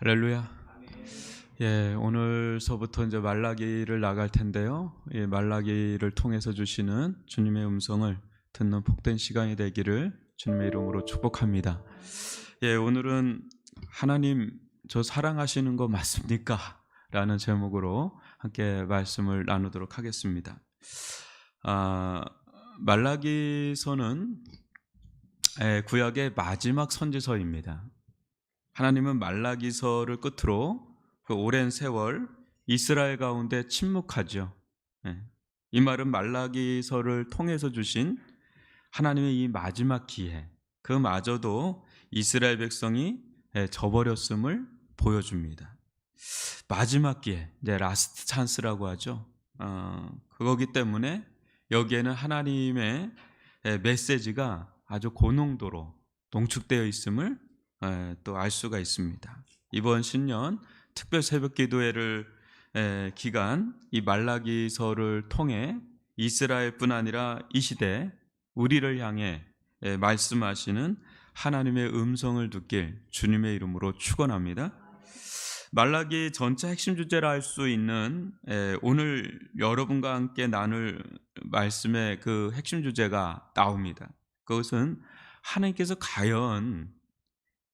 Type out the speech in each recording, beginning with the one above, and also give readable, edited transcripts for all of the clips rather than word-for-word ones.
할렐루야. 오늘서부터 이제 말라기를 나갈 텐데요. 말라기를 통해서 주시는 주님의 음성을 듣는 복된 시간이 되기를 주님의 이름으로 축복합니다. 오늘은 하나님 저 사랑하시는 거 맞습니까? 라는 제목으로 함께 말씀을 나누도록 하겠습니다. 말라기서는 구약의 마지막 선지서입니다. 하나님은 말라기서를 끝으로 그 오랜 세월 이스라엘 가운데 침묵하죠. 이 말은 말라기서를 통해서 주신 하나님의 이 마지막 기회, 그마저도 이스라엘 백성이 저버렸음을 보여줍니다. 마지막 기회, 이제 라스트 찬스라고 하죠. 그거기 때문에 여기에는 하나님의 메시지가 아주 고농도로 농축되어 있음을 또 알 수가 있습니다. 이번 신년 특별 새벽 기도회를 기간 이 말라기서를 통해 이스라엘뿐 아니라 이 시대 우리를 향해 말씀하시는 하나님의 음성을 듣길 주님의 이름으로 축원합니다. 말라기 전체 핵심 주제라 할 수 있는 오늘 여러분과 함께 나눌 말씀의 그 핵심 주제가 나옵니다. 그것은 하나님께서 과연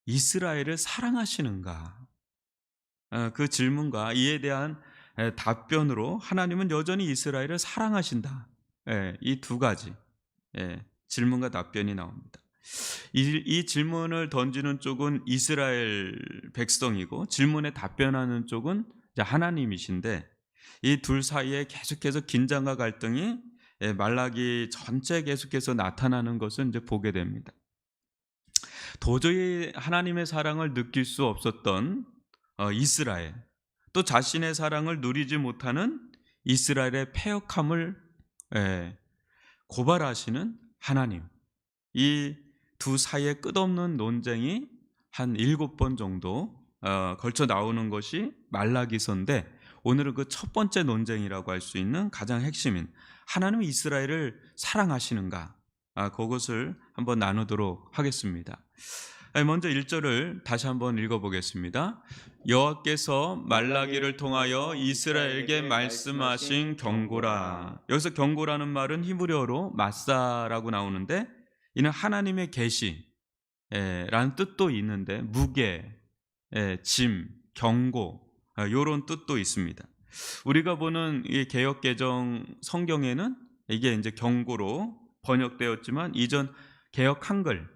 이스라엘을 사랑하시는가? 그 질문과 이에 대한 답변으로 하나님은 여전히 이스라엘을 사랑하신다. 이 두 가지 질문과 답변이 나옵니다. 이 질문을 던지는 쪽은 이스라엘 백성이고 질문에 답변하는 쪽은 하나님이신데 이 둘 사이에 계속해서 긴장과 갈등이 말라기 전체 계속해서 나타나는 것을 이제 보게 됩니다. 도저히 하나님의 사랑을 느낄 수 없었던 이스라엘, 또 자신의 사랑을 누리지 못하는 이스라엘의 패역함을 고발하시는 하나님, 이 두 사이의 끝없는 논쟁이 한 7번 정도 걸쳐 나오는 것이 말라기서인데, 오늘은 그 첫 번째 논쟁이라고 할 수 있는 가장 핵심인 하나님은 이스라엘을 사랑하시는가, 그것을 한번 나누도록 하겠습니다. 먼저 1절을 다시 한번 읽어보겠습니다. 여호와께서 말라기를 통하여 이스라엘에게 말씀하신 경고라. 여기서 경고라는 말은 히브리어로 마사라고 나오는데, 이는 하나님의 계시라는 뜻도 있는데 무게, 짐, 경고, 이런 뜻도 있습니다. 우리가 보는 이 개역개정 성경에는 이게 이제 경고로 번역되었지만, 이전 개역 한글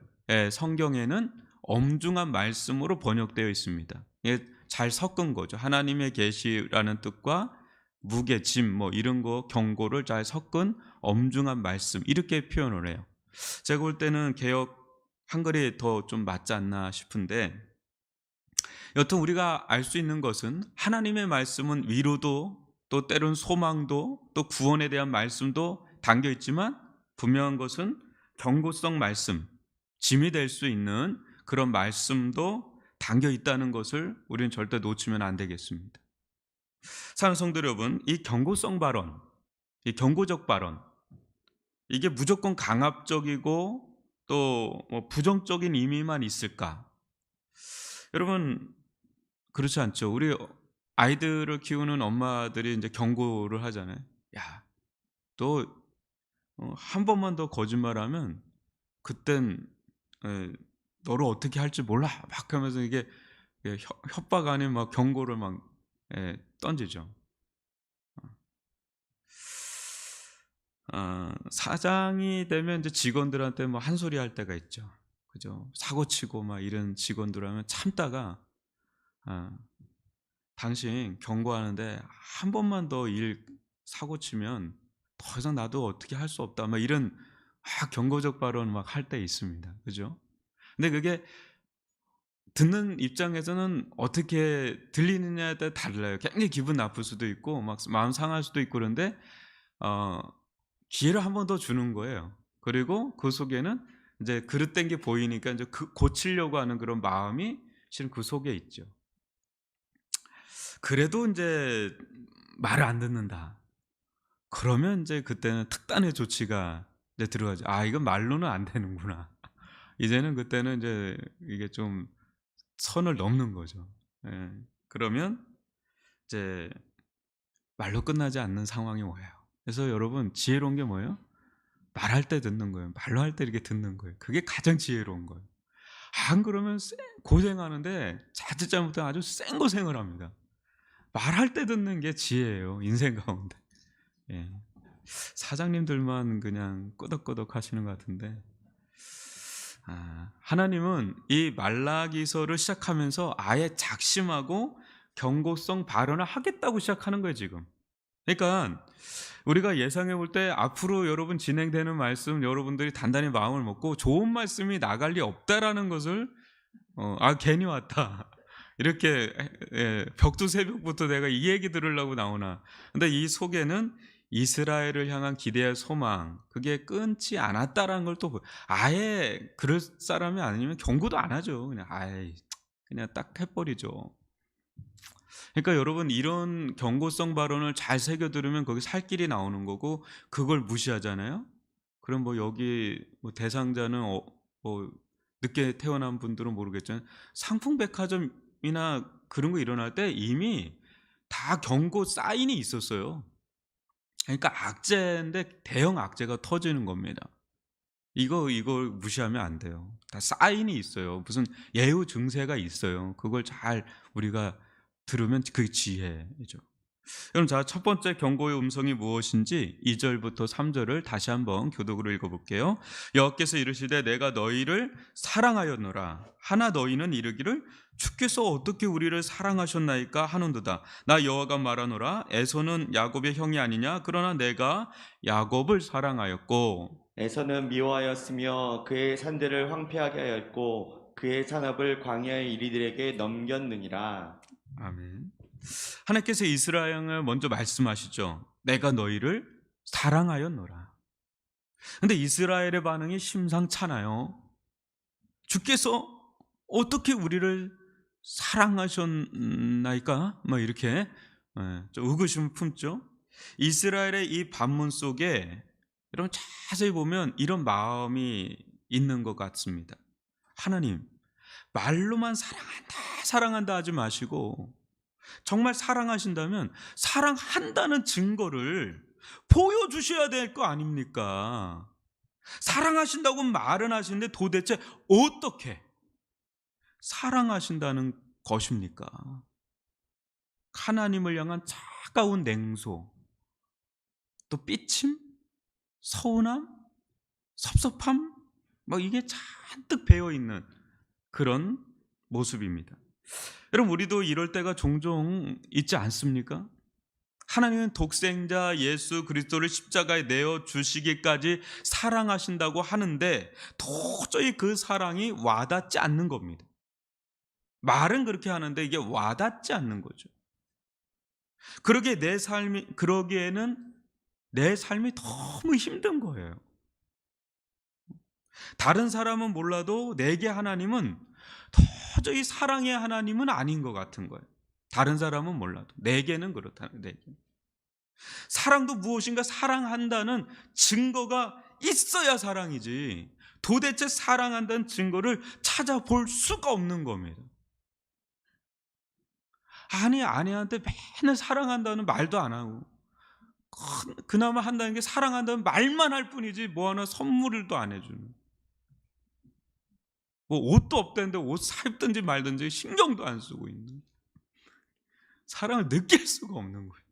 성경에는 엄중한 말씀으로 번역되어 있습니다. 잘 섞은 거죠. 하나님의 계시라는 뜻과 무게, 짐, 이런 거 경고를 잘 섞은 엄중한 말씀, 이렇게 표현을 해요. 제가 볼 때는 개역 한글이 더 좀 맞지 않나 싶은데, 여튼 우리가 알 수 있는 것은 하나님의 말씀은 위로도, 또 때론 소망도, 또 구원에 대한 말씀도 담겨 있지만, 분명한 것은 경고성 말씀, 짐이 될 수 있는 그런 말씀도 담겨 있다는 것을 우리는 절대 놓치면 안 되겠습니다. 사랑하는 성도 여러분, 이 경고성 발언, 이 경고적 발언, 이게 무조건 강압적이고 또 부정적인 의미만 있을까? 여러분, 그렇지 않죠. 우리 아이들을 키우는 엄마들이 이제 경고를 하잖아요. 야, 너 한 번만 더 거짓말하면 그땐 너를 어떻게 할지 몰라, 막 하면서 이게 협박 아닌 막 경고를 막 던지죠. 사장이 되면 이제 직원들한테 뭐 한 소리 할 때가 있죠. 그죠? 사고 치고 막 이런 직원들 하면 참다가, 당신 경고하는데 한 번만 더 일 사고 치면 더 이상 나도 어떻게 할 수 없다, 막 이런 경고적 발언 막 할 때 있습니다. 그죠? 근데 그게 듣는 입장에서는 어떻게 들리느냐에 따라 달라요. 굉장히 기분 나쁠 수도 있고 막 마음 상할 수도 있고, 그런데 기회를 한 번 더 주는 거예요. 그리고 그 속에는 이제 그릇된 게 보이니까 이제 고치려고 하는 그런 마음이 실은 그 속에 있죠. 그래도 이제 말을 안 듣는다. 그러면 이제 그때는 특단의 조치가 이제 들어가죠. 이건 말로는 안 되는구나. 이제는 그때는 이제 이게 좀 선을 넘는 거죠. 예. 그러면 이제 말로 끝나지 않는 상황이 와요. 그래서 여러분 지혜로운 게 뭐예요? 말할 때 듣는 거예요. 말로 할 때 이렇게 듣는 거예요. 그게 가장 지혜로운 거예요. 안 그러면 고생하는데 자칫 잘못하면 아주 생고생을 합니다. 말할 때 듣는 게 지혜예요. 인생 가운데. 예. 사장님들만 그냥 끄덕끄덕 하시는 것 같은데, 하나님은 이 말라기서를 시작하면서 아예 작심하고 경고성 발언을 하겠다고 시작하는 거예요 지금. 그러니까 우리가 예상해 볼 때 앞으로 여러분 진행되는 말씀 여러분들이 단단히 마음을 먹고 좋은 말씀이 나갈 리 없다라는 것을 괜히 왔다 이렇게, 벽두 새벽부터 내가 이 얘기 들으려고 나오나. 근데 이 속에는 이스라엘을 향한 기대의 소망, 그게 끊지 않았다라는 걸 또 아예 그럴 사람이 아니면 경고도 안 하죠. 그냥 그냥 딱 해버리죠. 그러니까 여러분 이런 경고성 발언을 잘 새겨 들으면 거기 살 길이 나오는 거고, 그걸 무시하잖아요. 그럼 뭐 여기 뭐 대상자는 뭐 늦게 태어난 분들은 모르겠지만 상품백화점이나 그런 거 일어날 때 이미 다 경고 사인이 있었어요. 그러니까 악재인데 대형 악재가 터지는 겁니다. 이걸 무시하면 안 돼요. 다 사인이 있어요. 무슨 예후 증세가 있어요. 그걸 잘 우리가 들으면 그게 지혜죠. 그럼 자, 첫 번째 경고의 음성이 무엇인지 2절부터 3절을 다시 한번 교독으로 읽어볼게요. 여호와께서 이르시되 내가 너희를 사랑하였노라. 하나 너희는 이르기를 주께서 어떻게 우리를 사랑하셨나이까 하는도다. 나 여호와가 말하노라. 에서는 야곱의 형이 아니냐. 그러나 내가 야곱을 사랑하였고 에서는 미워하였으며 그의 산들을 황폐하게 하였고 그의 산업을 광야의 이리들에게 넘겼느니라. 아멘. 하나님께서 이스라엘을 먼저 말씀하시죠. 내가 너희를 사랑하였노라. 근데 이스라엘의 반응이 심상찮아요. 주께서 어떻게 우리를 사랑하셨나이까? 뭐 이렇게 좀 의구심을 품죠. 이스라엘의 이 반문 속에 여러분 자세히 보면 이런 마음이 있는 것 같습니다. 하나님, 말로만 사랑한다 하지 마시고 정말 사랑하신다면 사랑한다는 증거를 보여주셔야 될 거 아닙니까? 사랑하신다고 말은 하시는데 도대체 어떻게 사랑하신다는 것입니까? 하나님을 향한 차가운 냉소, 또 삐침, 서운함, 섭섭함, 이게 잔뜩 배어 있는 그런 모습입니다. 여러분 우리도 이럴 때가 종종 있지 않습니까? 하나님은 독생자 예수 그리스도를 십자가에 내어 주시기까지 사랑하신다고 하는데 도저히 그 사랑이 와닿지 않는 겁니다. 말은 그렇게 하는데 이게 와닿지 않는 거죠. 그러기에는 내 삶이 너무 힘든 거예요. 다른 사람은 몰라도 내게 하나님은 도저히 사랑의 하나님은 아닌 것 같은 거예요. 다른 사람은 몰라도 내게는 그렇다는, 내게. 사랑도 무엇인가 사랑한다는 증거가 있어야 사랑이지, 도대체 사랑한다는 증거를 찾아볼 수가 없는 겁니다. 아니, 아내한테 맨날 사랑한다는 말도 안 하고 그나마 한다는 게 사랑한다는 말만 할 뿐이지 뭐 하나 선물을도 안 해주는, 뭐 옷도 없다는데 옷 사입든지 말든지 신경도 안 쓰고 있는, 사랑을 느낄 수가 없는 거예요.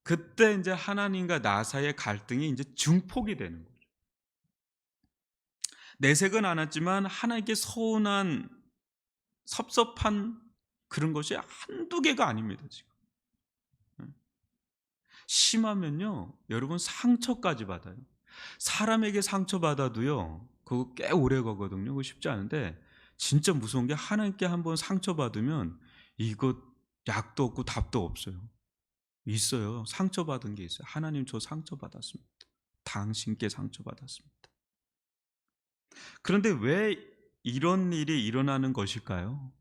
그때 이제 하나님과 나 사이의 갈등이 이제 증폭이 되는 거죠. 내색은 않았지만 하나님께 서운한, 섭섭한 그런 것이 한두 개가 아닙니다. 지금 심하면요 여러분 상처까지 받아요. 사람에게 상처받아도요 그거 꽤 오래 가거든요. 그거 쉽지 않은데 진짜 무서운 게 하나님께 한번 상처받으면 이거 약도 없고 답도 없어요. 있어요. 상처받은 게 있어요. 하나님, 저 상처받았습니다. 당신께 상처받았습니다. 그런데 왜 이런 일이 일어나는 것일까요?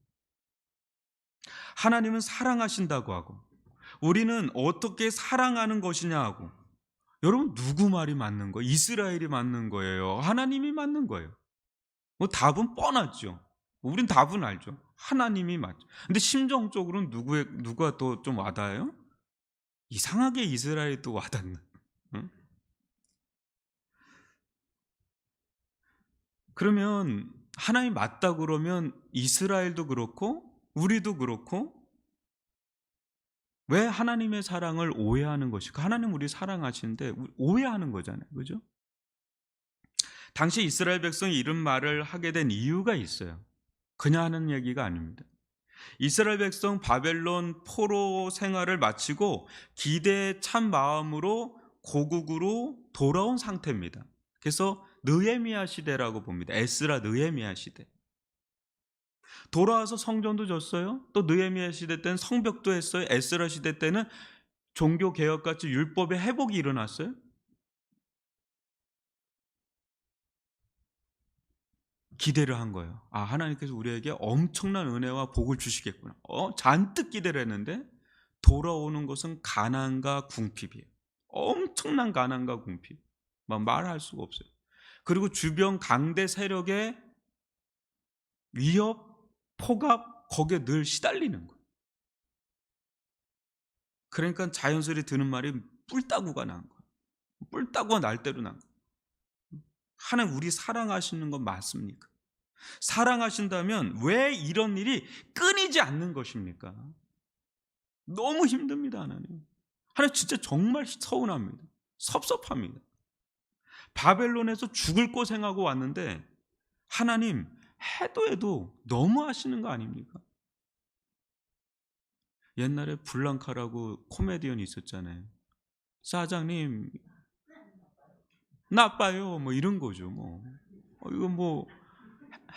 하나님은 사랑하신다고 하고 우리는 어떻게 사랑하는 것이냐 하고, 여러분 누구 말이 맞는 거예요? 이스라엘이 맞는 거예요? 하나님이 맞는 거예요? 뭐 답은 뻔하죠. 우린 답은 알죠. 하나님이 맞죠. 근데 심정적으로는 누가 더 좀 와닿아요? 이상하게 이스라엘이 또 와닿는. 응? 그러면 하나님 맞다 그러면 이스라엘도 그렇고 우리도 그렇고 왜 하나님의 사랑을 오해하는 것일까? 하나님 우리 사랑하시는데 오해하는 거잖아요. 그죠? 당시 이스라엘 백성이 이런 말을 하게 된 이유가 있어요. 그냥 하는 얘기가 아닙니다. 이스라엘 백성 바벨론 포로 생활을 마치고 기대에 찬 마음으로 고국으로 돌아온 상태입니다. 그래서 느헤미야 시대라고 봅니다. 에스라 느헤미야 시대. 돌아와서 성전도 졌어요. 또 느헤미야 시대 때는 성벽도 했어요. 에스라 시대 때는 종교 개혁같이 율법의 회복이 일어났어요. 기대를 한 거예요. 아, 하나님께서 우리에게 엄청난 은혜와 복을 주시겠구나. 잔뜩 기대를 했는데 돌아오는 것은 가난과 궁핍이에요. 엄청난 가난과 궁핍. 막 말할 수가 없어요. 그리고 주변 강대 세력의 위협, 폭압, 거기에 늘 시달리는 거예요. 그러니까 자연스레 드는 말이 뿔따구가 난 거예요. 뿔따구가 날대로 난 거예요. 하나님 우리 사랑하시는 건 맞습니까? 사랑하신다면 왜 이런 일이 끊이지 않는 것입니까? 너무 힘듭니다, 하나님. 하나님 진짜 정말 서운합니다. 섭섭합니다. 바벨론에서 죽을 고생하고 왔는데 하나님 해도 너무 하시는 거 아닙니까? 옛날에 블랑카라고 코미디언이 있었잖아요. 사장님 나빠요 뭐 이런 거죠. 뭐 이거 뭐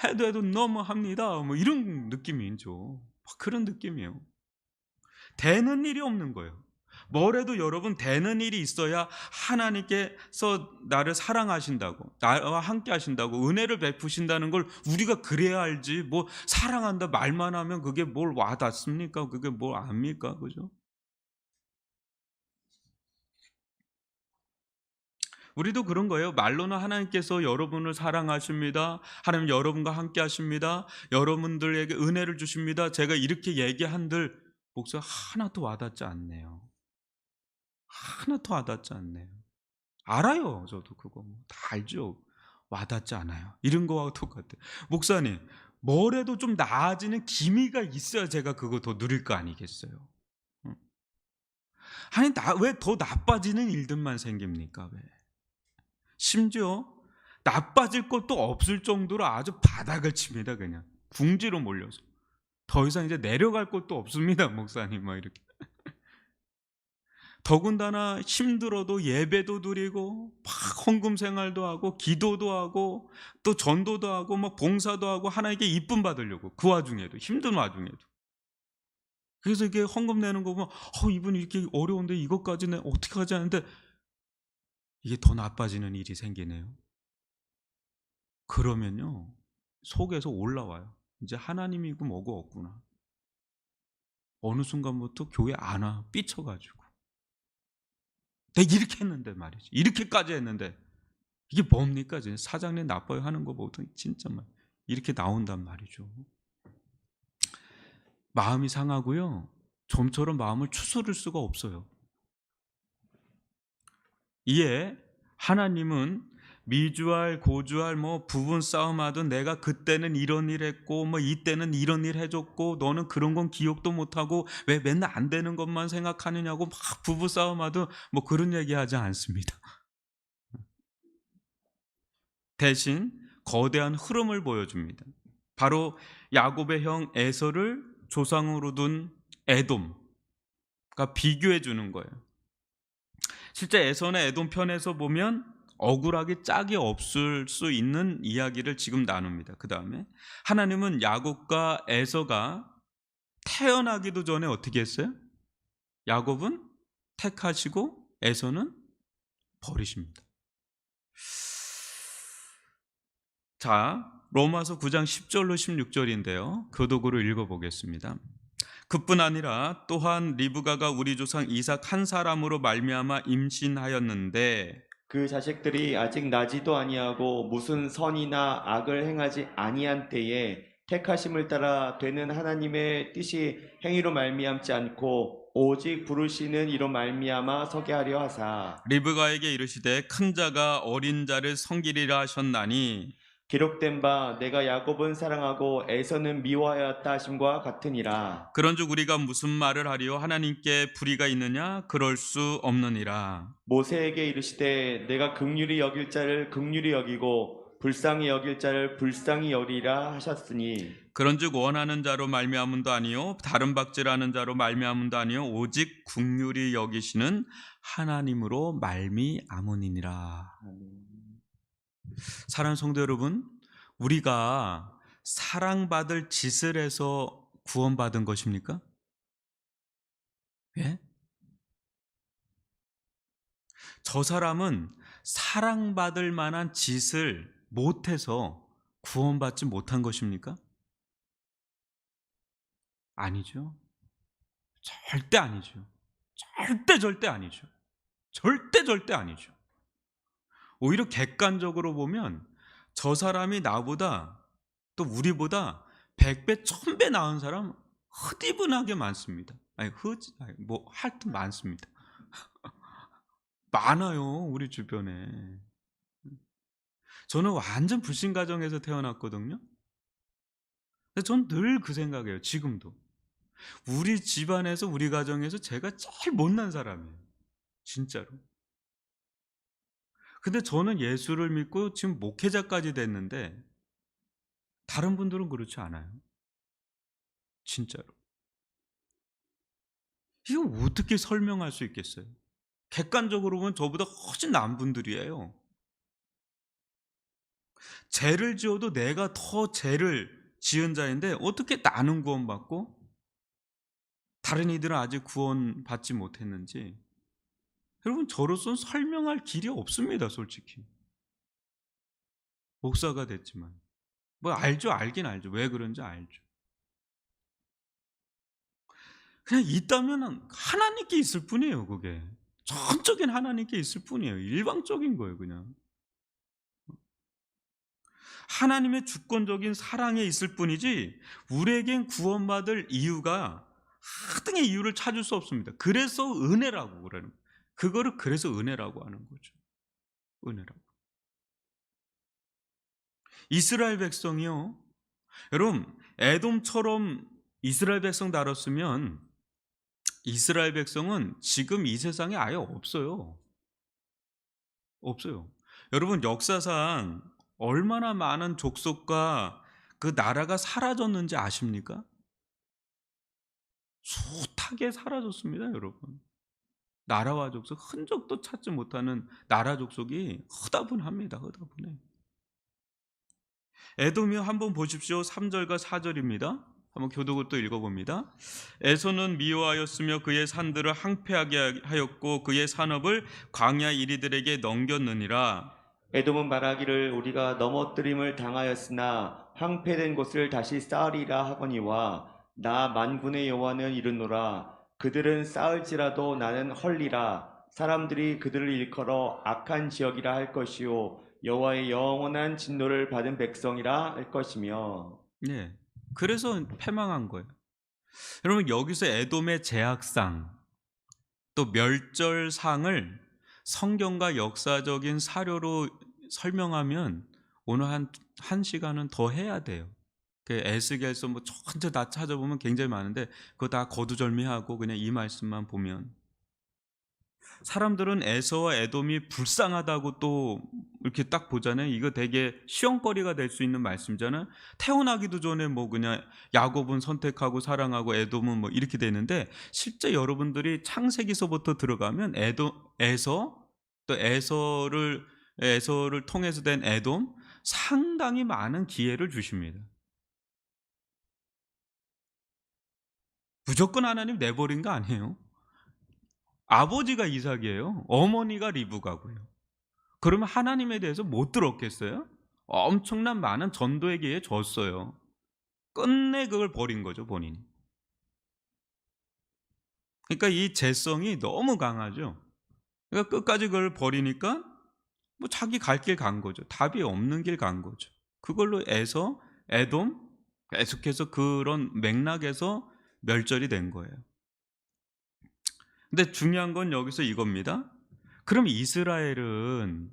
해도 너무합니다 뭐 이런 느낌이죠. 그런 느낌이에요. 되는 일이 없는 거예요. 뭐래도 여러분 되는 일이 있어야 하나님께서 나를 사랑하신다고, 나와 함께 하신다고, 은혜를 베푸신다는 걸 우리가 그래야 알지. 뭐 사랑한다 말만 하면 그게 뭘 와닿습니까? 그게 뭘 압니까? 그죠? 우리도 그런 거예요. 말로는 하나님께서 여러분을 사랑하십니다. 하나님 여러분과 함께 하십니다. 여러분들에게 은혜를 주십니다. 제가 이렇게 얘기한들 목소리 하나도 와닿지 않네요. 하나도 와닿지 않네요. 알아요. 저도 그거 다 알죠. 와닿지 않아요. 이런 거와 똑같아요. 목사님 뭐래도 좀 나아지는 기미가 있어야 제가 그거 더 누릴 거 아니겠어요. 응? 아니 왜 더 나빠지는 일들만 생깁니까? 왜? 심지어 나빠질 것도 없을 정도로 아주 바닥을 칩니다. 그냥 궁지로 몰려서 더 이상 이제 내려갈 것도 없습니다. 목사님 막 이렇게. 더군다나 힘들어도 예배도 드리고 막 헌금 생활도 하고 기도도 하고 또 전도도 하고 막 봉사도 하고 하나님께 이쁨 받으려고 그 와중에도 힘든 와중에도. 그래서 이게 헌금 내는 거 보면 이분 이렇게 어려운데 이것까지 내 어떻게 하지 하는데 이게 더 나빠지는 일이 생기네요. 그러면요 속에서 올라와요. 이제 하나님이고 뭐고 없구나. 어느 순간부터 교회 안 와 삐쳐가지고 내가 이렇게 했는데 말이지 이렇게까지 했는데 이게 뭡니까? 사장님 나빠요 하는 거 보통 진짜 막 이렇게 나온단 말이죠. 마음이 상하고요. 좀처럼 마음을 추스를 수가 없어요. 이에 하나님은 미주알 고주알 뭐 부분 싸움하든 내가 그때는 이런 일 했고 뭐 이때는 이런 일 해줬고 너는 그런 건 기억도 못하고 왜 맨날 안 되는 것만 생각하느냐고 막 부부 싸움하든 뭐 그런 얘기하지 않습니다. 대신 거대한 흐름을 보여줍니다. 바로 야곱의 형 에서를 조상으로 둔 에돔과 비교해 주는 거예요. 실제 에서나 에돔 편에서 보면 억울하게 짝이 없을 수 있는 이야기를 지금 나눕니다. 그 다음에 하나님은 야곱과 에서가 태어나기도 전에 어떻게 했어요? 야곱은 택하시고 에서는 버리십니다. 자, 로마서 9장 10절로 16절인데요. 교독으로 읽어보겠습니다. 그뿐 아니라 또한 리브가가 우리 조상 이삭 한 사람으로 말미암아 임신하였는데 그 자식들이 아직 나지도 아니하고 무슨 선이나 악을 행하지 아니한 때에 택하심을 따라 되는 하나님의 뜻이 행위로 말미암지 않고 오직 부르시는 이로 말미암아 서게 하려 하사 리브가에게 이르시되 큰 자가 어린 자를 섬기리라 하셨나니 기록된 바 내가 야곱은 사랑하고 에서는 미워하였다 하심과 같으니라. 그런즉 우리가 무슨 말을 하리요? 하나님께 불의가 있느냐? 그럴 수 없느니라. 모세에게 이르시되 내가 긍휼히 여길 자를 긍휼히 여기고 불쌍히 여길 자를 불쌍히 여리라 하셨으니 그런즉 원하는 자로 말미암음도 아니요 다른 박질하는 자로 말미암음도 아니요 오직 긍휼히 여기시는 하나님으로 말미암으니라. 사랑하는 성도 여러분, 우리가 사랑받을 짓을 해서 구원받은 것입니까? 예? 저 사람은 사랑받을 만한 짓을 못해서 구원받지 못한 것입니까? 아니죠. 절대 아니죠. 절대 아니죠. 절대 아니죠. 오히려 객관적으로 보면 저 사람이 나보다 또 우리보다 100배, 1000배 나은 사람 흐디분하게 많습니다. 뭐 하여튼 많습니다. 많아요, 우리 주변에. 저는 완전 불신 가정에서 태어났거든요. 근데 전 늘 그 생각이에요, 지금도. 우리 집안에서, 우리 가정에서 제가 제일 못난 사람이에요. 진짜로. 근데 저는 예수를 믿고 지금 목회자까지 됐는데 다른 분들은 그렇지 않아요. 진짜로. 이거 어떻게 설명할 수 있겠어요? 객관적으로 보면 저보다 훨씬 나은 분들이에요. 죄를 지어도 내가 더 죄를 지은 자인데 어떻게 나는 구원받고 다른 이들은 아직 구원받지 못했는지, 여러분, 저로서는 설명할 길이 없습니다, 솔직히. 목사가 됐지만 뭐 알죠, 알긴 알죠, 왜 그런지 알죠. 그냥 있다면 하나님께 있을 뿐이에요. 그게 전적인 하나님께 있을 뿐이에요. 일방적인 거예요. 그냥 하나님의 주권적인 사랑에 있을 뿐이지 우리에겐 구원받을 이유가 하등의 이유를 찾을 수 없습니다. 그래서 은혜라고 그러는 거예요. 그거를 그래서 은혜라고 하는 거죠. 은혜라고. 이스라엘 백성이요, 여러분, 에돔처럼 이스라엘 백성 다뤘으면 이스라엘 백성은 지금 이 세상에 아예 없어요. 없어요. 여러분, 역사상 얼마나 많은 족속과 그 나라가 사라졌는지 아십니까? 숱하게 사라졌습니다, 여러분. 나라와 족속, 흔적도 찾지 못하는 나라 족속이 허다분합니다. 허다분해. 에돔이요, 한번 보십시오. 3절과 4절입니다. 한번 교독을 또 읽어봅니다. 에서는 미워하였으며 그의 산들을 항폐하게 하였고 그의 산업을 광야 이리들에게 넘겼느니라. 에돔은 말하기를 우리가 넘어뜨림을 당하였으나 황폐된 곳을 다시 쌓으리라 하거니와 나 만군의 여호와는 이르노라 그들은 쌓을지라도 나는 헐리라 사람들이 그들을 일컬어 악한 지역이라 할 것이요 여호와의 영원한 진노를 받은 백성이라 할 것이며. 네, 그래서 패망한 거예요. 여러분, 여기서 에돔의 제약상 또 멸절상을 성경과 역사적인 사료로 설명하면 오늘 한 시간은 더 해야 돼요. 그 에스겔서 뭐 전체 다 찾아보면 굉장히 많은데 그거 다 거두절미하고 그냥 이 말씀만 보면, 사람들은 에서와 에돔이 불쌍하다고 또 이렇게 딱 보잖아요. 이거 되게 시험거리가 될 수 있는 말씀이잖아요. 태어나기도 전에 뭐 그냥 야곱은 선택하고 사랑하고 에돔은 뭐 이렇게 되는데, 실제 여러분들이 창세기서부터 들어가면 에서 또 에서를 통해서 된 에돔, 상당히 많은 기회를 주십니다. 무조건 하나님 내버린 거 아니에요. 아버지가 이삭이에요. 어머니가 리브가고요. 그러면 하나님에 대해서 못 들었겠어요? 엄청난 많은 전도의 기회 줬어요. 끝내 그걸 버린 거죠, 본인이. 그러니까 이 재성이 너무 강하죠. 그러니까 끝까지 그걸 버리니까 뭐 자기 갈 길 간 거죠. 답이 없는 길 간 거죠. 그걸로 에돔, 계속해서 그런 맥락에서 멸절이 된 거예요. 근데 중요한 건 여기서 이겁니다. 그럼 이스라엘은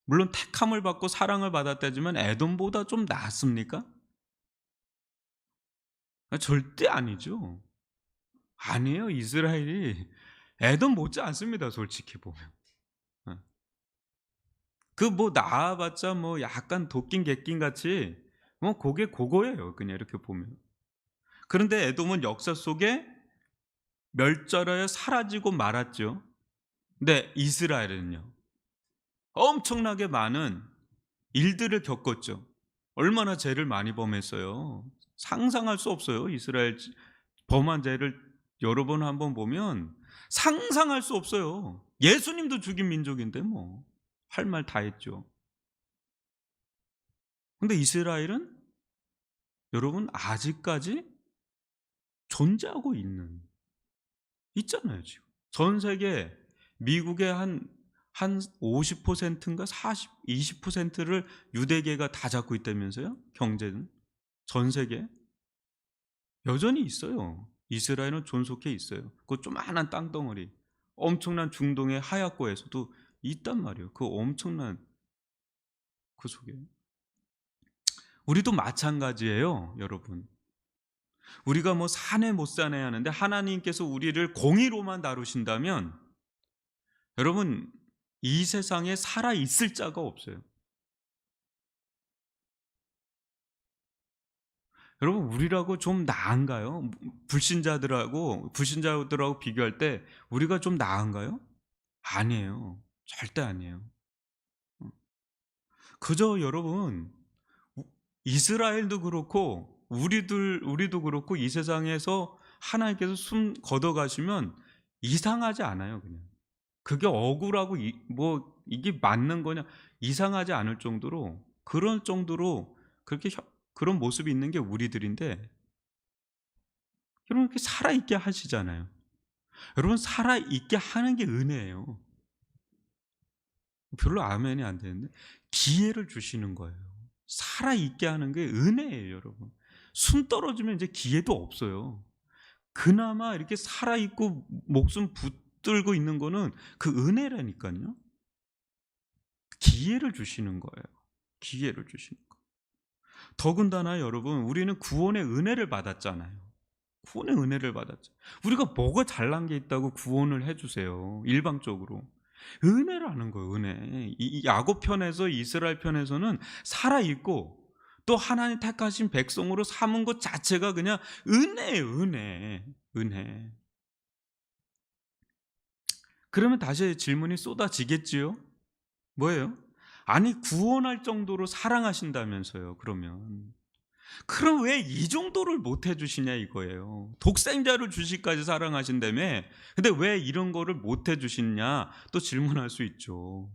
물론 택함을 받고 사랑을 받았다지만 에돔보다 좀 나았습니까? 절대 아니죠. 아니에요. 이스라엘이 에돔 못지 않습니다. 솔직히 보면. 어. 그 뭐 나아봤자 뭐 약간 도낀 객긴 같이 뭐 그게 그거예요. 그냥 이렇게 보면. 그런데 에돔은 역사 속에 멸절하여 사라지고 말았죠. 근데 이스라엘은요. 엄청나게 많은 일들을 겪었죠. 얼마나 죄를 많이 범했어요. 상상할 수 없어요. 이스라엘 범한 죄를 여러 번 한번 보면 상상할 수 없어요. 예수님도 죽인 민족인데 뭐 할 말 다 했죠. 근데 이스라엘은 여러분 아직까지 존재하고 있잖아요, 지금. 전 세계 미국의 한 50%인가 20%를 유대계가 다 잡고 있다면서요? 경제는 전 세계 여전히 있어요. 이스라엘은 존속해 있어요. 그 조그마한 땅덩어리, 엄청난 중동의 하얗고에서도 있단 말이에요. 그 엄청난 그 속에 우리도 마찬가지예요, 여러분. 우리가 뭐 사내 못 사내 하는데 하나님께서 우리를 공의로만 다루신다면 여러분 이 세상에 살아 있을 자가 없어요. 여러분 우리라고 좀 나은가요? 불신자들하고 비교할 때 우리가 좀 나은가요? 아니에요. 절대 아니에요. 그저 여러분 이스라엘도 그렇고 우리도 그렇고 이 세상에서 하나님께서 숨 걷어가시면 이상하지 않아요. 그냥 그게 억울하고 뭐 이게 맞는 거냐 이상하지 않을 정도로 그런 정도로 그런 모습이 있는 게 우리들인데 여러분 이렇게 살아있게 하시잖아요. 여러분 살아있게 하는 게 은혜예요. 별로 아멘이 안 되는데 기회를 주시는 거예요. 살아있게 하는 게 은혜예요, 여러분. 숨 떨어지면 이제 기회도 없어요. 그나마 이렇게 살아있고 목숨 붙들고 있는 거는 그 은혜라니까요. 기회를 주시는 거예요. 기회를 주시는 거. 더군다나 여러분, 우리는 구원의 은혜를 받았잖아요. 구원의 은혜를 받았죠. 우리가 뭐가 잘난 게 있다고 구원을 해주세요. 일방적으로. 은혜라는 거예요. 은혜. 이 야곱 편에서 이스라엘 편에서는 살아있고 또 하나님 택하신 백성으로 삼은 것 자체가 그냥 은혜예요. 은혜. 은혜. 그러면 다시 질문이 쏟아지겠지요? 뭐예요? 아니 구원할 정도로 사랑하신다면서요. 그럼 왜 이 정도를 못 해주시냐 이거예요. 독생자를 주시까지 사랑하신다며 근데 왜 이런 거를 못 해주시냐 또 질문할 수 있죠.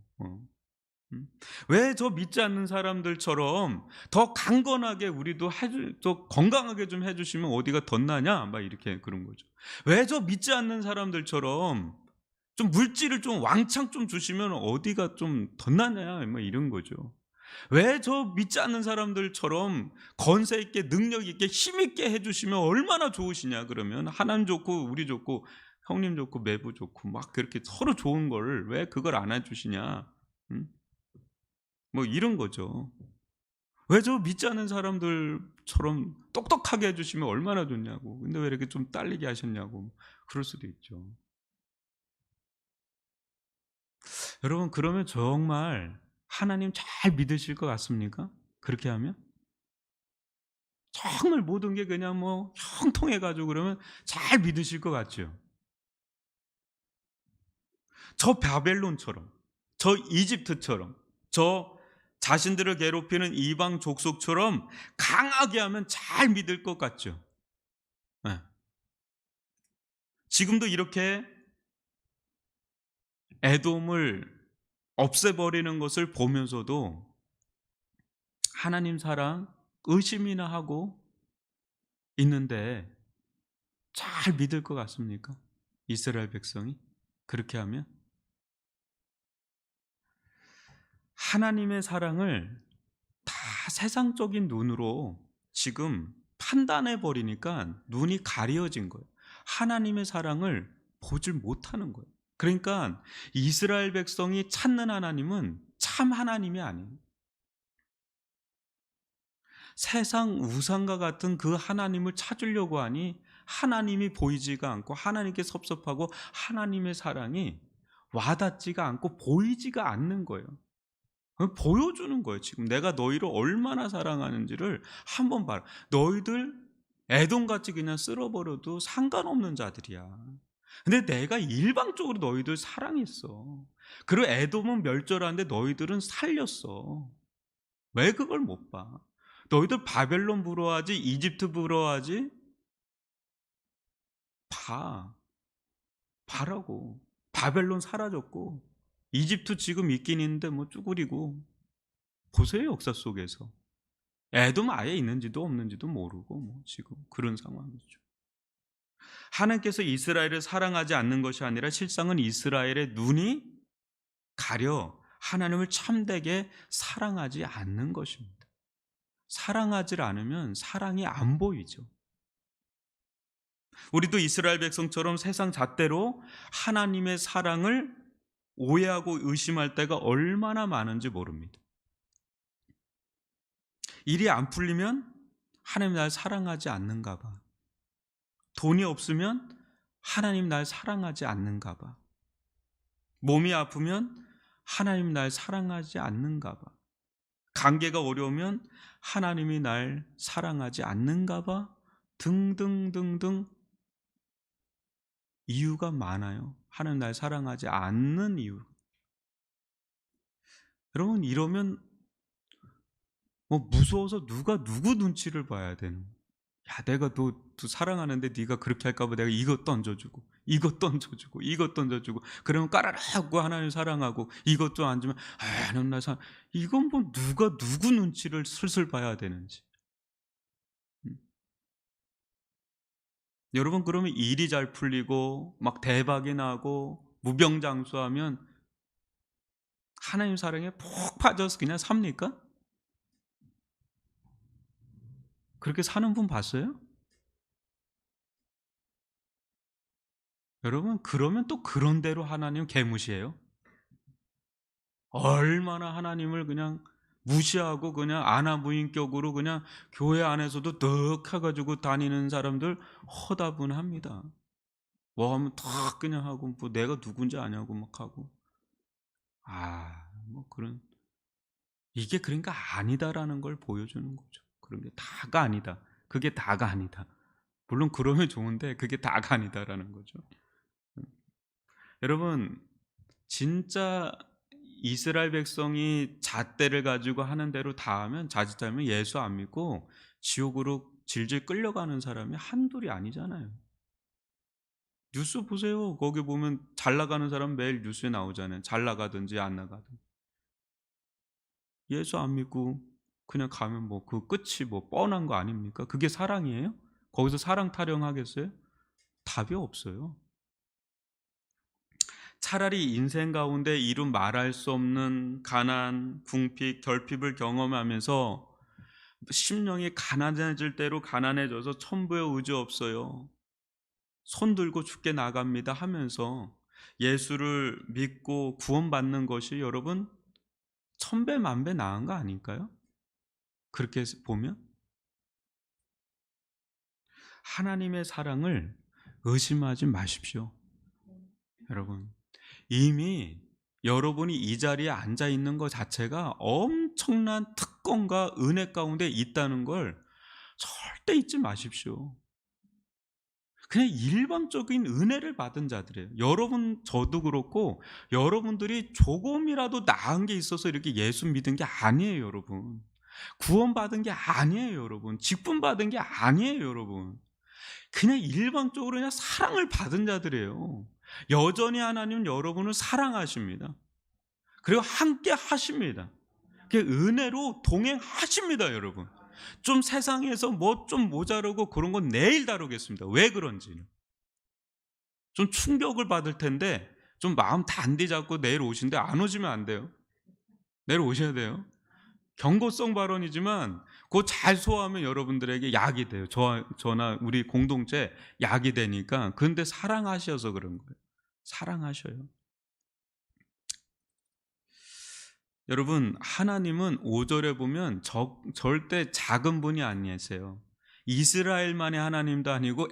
왜 저 믿지 않는 사람들처럼 더 강건하게 우리도 더 건강하게 좀 해주시면 어디가 덧나냐 막 이렇게 그런 거죠. 왜 저 믿지 않는 사람들처럼 좀 물질을 좀 왕창 좀 주시면 어디가 좀 덧나냐 뭐 이런 거죠. 왜 저 믿지 않는 사람들처럼 건세 있게 능력 있게 힘 있게 해주시면 얼마나 좋으시냐 그러면 하나님 좋고 우리 좋고 형님 좋고 매부 좋고 막 그렇게 서로 좋은 걸 왜 그걸 안 해주시냐 뭐 이런 거죠. 왜 저 믿지 않는 사람들처럼 똑똑하게 해주시면 얼마나 좋냐고 근데 왜 이렇게 좀 딸리게 하셨냐고 그럴 수도 있죠. 여러분 그러면 정말 하나님 잘 믿으실 것 같습니까? 그렇게 하면? 정말 모든 게 그냥 뭐 형통해 가지고 그러면 잘 믿으실 것 같죠. 저 바벨론처럼, 저 이집트처럼, 저 자신들을 괴롭히는 이방 족속처럼 강하게 하면 잘 믿을 것 같죠. 네. 지금도 이렇게 에돔을 없애버리는 것을 보면서도 하나님 사랑 의심이나 하고 있는데 잘 믿을 것 같습니까? 이스라엘 백성이 그렇게 하면 하나님의 사랑을 다 세상적인 눈으로 지금 판단해 버리니까 눈이 가려진 거예요. 하나님의 사랑을 보질 못하는 거예요. 그러니까 이스라엘 백성이 찾는 하나님은 참 하나님이 아니에요. 세상 우상과 같은 그 하나님을 찾으려고 하니 하나님이 보이지가 않고 하나님께 섭섭하고 하나님의 사랑이 와닿지가 않고 보이지가 않는 거예요. 보여주는 거예요. 지금 내가 너희를 얼마나 사랑하는지를 한번 봐라. 너희들 애동같이 그냥 쓸어버려도 상관없는 자들이야. 근데 내가 일방적으로 너희들 사랑했어. 그리고 에돔은 멸절하는데 너희들은 살렸어. 왜 그걸 못 봐? 너희들 바벨론 부러워하지 이집트 부러워하지? 봐라고. 바벨론 사라졌고 이집트 지금 있긴 있는데 뭐 쭈그리고. 보세요, 역사 속에서. 에돔 아예 있는지도 없는지도 모르고 뭐 지금 그런 상황이죠. 하나님께서 이스라엘을 사랑하지 않는 것이 아니라 실상은 이스라엘의 눈이 가려 하나님을 참되게 사랑하지 않는 것입니다. 사랑하지 않으면 사랑이 안 보이죠. 우리도 이스라엘 백성처럼 세상 잣대로 하나님의 사랑을 오해하고 의심할 때가 얼마나 많은지 모릅니다. 일이 안 풀리면 하나님 날 사랑하지 않는가 봐. 돈이 없으면 하나님 날 사랑하지 않는가 봐. 몸이 아프면 하나님 날 사랑하지 않는가 봐. 관계가 어려우면 하나님이 날 사랑하지 않는가 봐. 등등등등 이유가 많아요. 하나님 날 사랑하지 않는 이유. 여러분, 이러면 뭐 무서워서 누가 누구 눈치를 봐야 되는 거야. 야, 내가 너 사랑하는데 네가 그렇게 할까 봐 내가 이것 던져주고 이것 던져주고 이것 던져주고 그러면 까라라고 하나님 사랑하고 이것도 안 주면 하나님 나 사랑. 이건 뭐 누가 누구 눈치를 슬슬 봐야 되는지. 여러분, 그러면 일이 잘 풀리고 막 대박이 나고 무병장수하면 하나님 사랑에 푹 빠져서 그냥 삽니까? 그렇게 사는 분 봤어요? 여러분, 그러면 또 그런 대로 하나님 개무시해요. 얼마나 하나님을 그냥 무시하고 그냥 아나무인격으로 그냥 교회 안에서도 득 해가지고 다니는 사람들 허다분합니다. 뭐 하면 탁 그냥 하고 뭐 내가 누군지 아냐고 막 하고. 뭐 그런, 이게 그러니까 아니다라는 걸 보여주는 거죠. 그런 게 다가 아니다. 그게 다가 아니다. 물론 그러면 좋은데 그게 다가 아니다라는 거죠. 여러분, 진짜 이스라엘 백성이 잣대를 가지고 하는 대로 다 하면 자칫하면 예수 안 믿고 지옥으로 질질 끌려가는 사람이 한둘이 아니잖아요. 뉴스 보세요. 거기 보면 잘 나가는 사람 매일 뉴스에 나오잖아요. 잘 나가든지 안 나가든. 예수 안 믿고 그냥 가면 뭐 그 끝이 뭐 뻔한 거 아닙니까? 그게 사랑이에요? 거기서 사랑 타령하겠어요? 답이 없어요. 차라리 인생 가운데 이루 말할 수 없는 가난, 궁핍, 결핍을 경험하면서 심령이 가난해질 대로 가난해져서 천부에 의지 없어요. 손 들고 죽게 나갑니다 하면서 예수를 믿고 구원받는 것이 여러분 천배 만배 나은 거 아닐까요? 그렇게 보면 하나님의 사랑을 의심하지 마십시오. 여러분, 이미 여러분이 이 자리에 앉아 있는 것 자체가 엄청난 특권과 은혜 가운데 있다는 걸 절대 잊지 마십시오. 그냥 일반적인 은혜를 받은 자들이에요. 여러분, 저도 그렇고 여러분들이 조금이라도 나은 게 있어서 이렇게 예수 믿은 게 아니에요, 여러분. 구원받은 게 아니에요, 여러분. 직분 받은 게 아니에요, 여러분. 그냥 일반적으로 그냥 사랑을 받은 자들이에요. 여전히 하나님은 여러분을 사랑하십니다. 그리고 함께 하십니다. 그 은혜로 동행하십니다, 여러분. 좀 세상에서 뭐 좀 모자르고 그런 건 내일 다루겠습니다. 왜 그런지는. 좀 충격을 받을 텐데 좀 마음 단디 잡고 내일 오신데 안 오시면 안 돼요. 내일 오셔야 돼요. 경고성 발언이지만 그거 잘 소화하면 여러분들에게 약이 돼요. 저나 우리 공동체 약이 되니까. 근데 사랑하셔서 그런 거예요. 사랑하셔요. 여러분, 하나님은 5절에 보면 절대 작은 분이 아니세요. 이스라엘만의 하나님도 아니고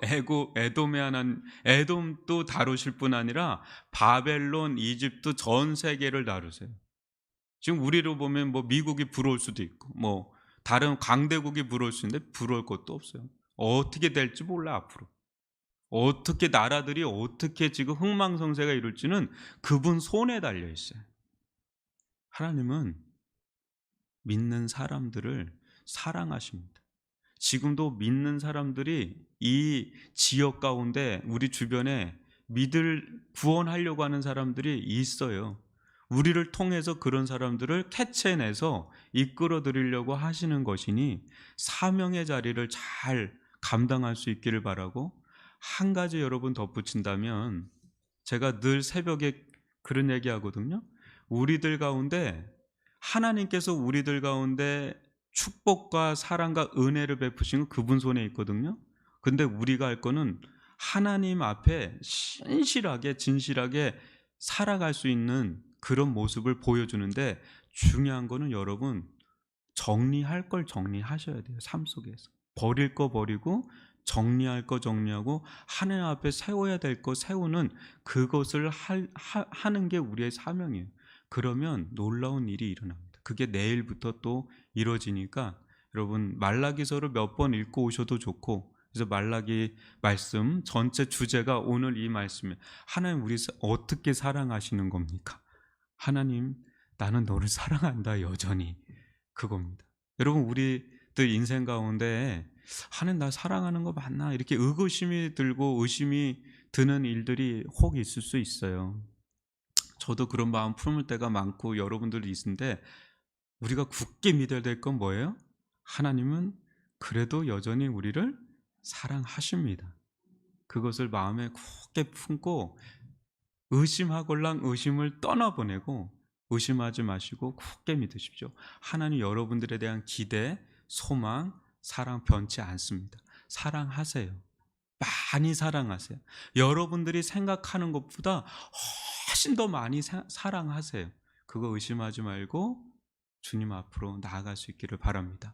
에돔의 하나님, 에돔도 다루실 뿐 아니라 바벨론, 이집트 전 세계를 다루세요. 지금 우리로 보면 뭐 미국이 부러울 수도 있고 뭐 다른 강대국이 부러울 수 있는데 부러울 것도 없어요. 어떻게 될지 몰라 앞으로. 어떻게 나라들이 어떻게 지금 흥망성쇠가 이룰지는 그분 손에 달려 있어요. 하나님은 믿는 사람들을 사랑하십니다. 지금도 믿는 사람들이 이 지역 가운데 우리 주변에 구원하려고 하는 사람들이 있어요. 우리를 통해서 그런 사람들을 캐치해내서 이끌어 드리려고 하시는 것이니 사명의 자리를 잘 감당할 수 있기를 바라고, 한 가지 여러분 덧붙인다면, 제가 늘 새벽에 그런 얘기 하거든요. 우리들 가운데 하나님께서 우리들 가운데 축복과 사랑과 은혜를 베푸신 건 그분 손에 있거든요. 근데 우리가 할 거는 하나님 앞에 신실하게 진실하게 살아갈 수 있는 그런 모습을 보여주는데, 중요한 거는 여러분 정리할 걸 정리하셔야 돼요. 삶 속에서 버릴 거 버리고 정리할 거 정리하고 하나님 앞에 세워야 될 거 세우는 그것을 하는 게 우리의 사명이에요. 그러면 놀라운 일이 일어납니다. 그게 내일부터 또 이루어지니까 여러분 말라기서를 몇 번 읽고 오셔도 좋고, 그래서 말라기 말씀 전체 주제가 오늘 이 말씀이에요. 하나님 우리 어떻게 사랑하시는 겁니까? 하나님 나는 너를 사랑한다 여전히, 그겁니다. 여러분 우리들 인생 가운데 하나님 나 사랑하는 거 맞나 이렇게 의구심이 들고 의심이 드는 일들이 혹 있을 수 있어요. 저도 그런 마음 품을 때가 많고 여러분들도 있는데, 우리가 굳게 믿어야 될 건 뭐예요? 하나님은 그래도 여전히 우리를 사랑하십니다. 그것을 마음에 굳게 품고 의심하걸랑 의심을 떠나보내고 의심하지 마시고 굳게 믿으십시오. 하나님 여러분들에 대한 기대, 소망, 사랑 변치 않습니다. 사랑하세요. 많이 사랑하세요. 여러분들이 생각하는 것보다 훨씬 더 많이 사랑하세요. 그거 의심하지 말고 주님 앞으로 나아갈 수 있기를 바랍니다.